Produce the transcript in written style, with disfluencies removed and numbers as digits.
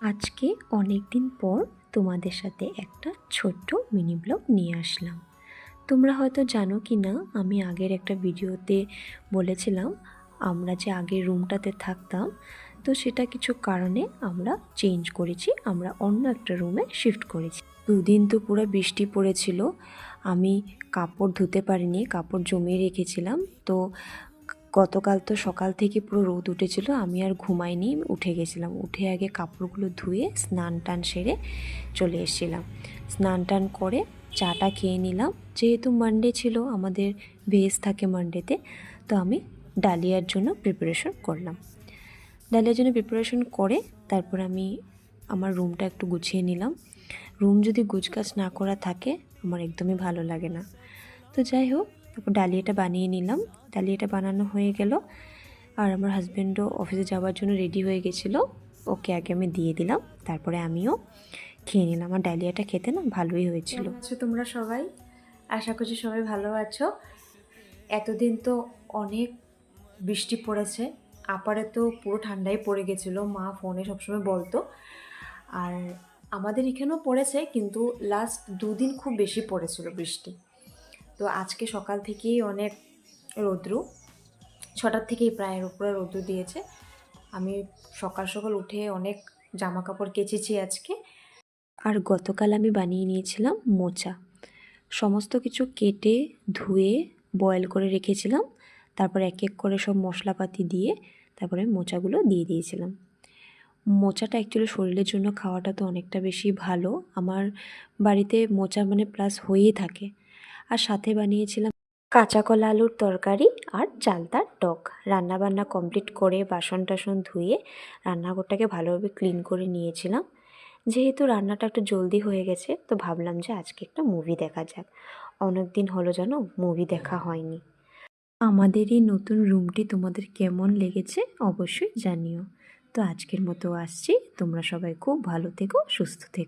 আজকে অনেক দিন পর তোমাদের সাথে একটা ছোট্ট মিনি ব্লগ নিয়ে আসলাম। তোমরা হয়তো জানো কি না, আমি আগের একটা ভিডিওতে বলেছিলাম আমরা যে আগের রুমটাতে থাকতাম, তো সেটা কিছু কারণে আমরা চেঞ্জ করেছি, আমরা অন্য একটা রুমে শিফট করেছি। দুদিন তো পুরো বৃষ্টি পড়েছিল, আমি কাপড় ধুতে পারিনি, কাপড় জমিয়ে রেখেছিলাম। তো গতকাল তো সকাল থেকে পুরো রোদ উঠেছিল, আমি আর ঘুমাইনি, উঠে গেছিলাম। উঠে আগে কাপড়গুলো ধুয়ে স্নান টান সেরে চলে এসেছিলাম। স্নান টান করে চাটা খেয়ে নিলাম। যেহেতু মানডে ছিল, আমাদের ভেজ থাকে মানডেতে, তো আমি ডালিয়ার জন্য প্রিপারেশন করলাম। ডালিয়ার জন্য প্রিপারেশন করে তারপর আমি আমার রুমটা একটু গুছিয়ে নিলাম। রুম যদি গুছগাছ না করা থাকে আমার একদমই ভালো লাগে না। তো যাই হোক, তারপর ডালিয়াটা বানিয়ে নিলাম। ডালিয়াটা বানানো হয়ে গেল, আর আমার হাজব্যান্ডও অফিসে যাওয়ার জন্য রেডি হয়ে গেছিলো, ওকে আগে আমি দিয়ে দিলাম, তারপরে আমিও খেয়ে নিলাম। আর ডালিয়াটা খেতে না ভালোই হয়েছিল। আছো তোমরা সবাই? আশা করছি সবাই ভালো আছো। এতদিন তো অনেক বৃষ্টি পড়েছে, আপারে তো পুরো ঠান্ডাই পড়ে গেছিলো, মা ফোনে সবসময় বলতো। আর আমাদের এখানেও পড়েছে, কিন্তু লাস্ট দুদিন খুব বেশি পড়েছিল বৃষ্টি। তো আজকে সকাল থেকেই অনেক রৌদ্র, 6টার থেকেই প্রায় উপরে রৌদ্র দিয়েছে। আমি সকাল সকাল উঠে অনেক জামা কাপড় কেচেছি আজকে। আর গতকাল আমি বানিয়ে নিয়েছিলাম মোচা। সমস্ত কিছু কেটে ধুয়ে বয়েল করে রেখেছিলাম, তারপর এক এক করে সব মশলাপাতি দিয়ে তারপরে মোচাগুলো দিয়ে দিয়েছিলাম। মোচাটা অ্যাকচুয়ালি শরীরের জন্য খাওয়াটা তো অনেকটা বেশি ভালো। আমার বাড়িতে মোচা মানে প্লাস হয়েই থাকে। আর সাথে বানিয়েছিলাম কাঁচা কলা আলুর তরকারি আর চালতার টক। রান্নাবান্না কমপ্লিট করে বাসন টাসন ধুয়ে রান্নাঘরটাকে ভালোভাবে ক্লিন করে নিয়েছিলাম। যেহেতু রান্নাটা একটু জলদি হয়ে গেছে, তো ভাবলাম যে আজকে একটা মুভি দেখা যাক। অনেক দিন হলো যেন মুভি দেখা হয়নি। আমাদের এই নতুন রুমটি তোমাদের কেমন লেগেছে অবশ্যই জানিও। তো আজকের মতো আসছি, তোমরা সবাই খুব ভালো থেকো, সুস্থ থেকো।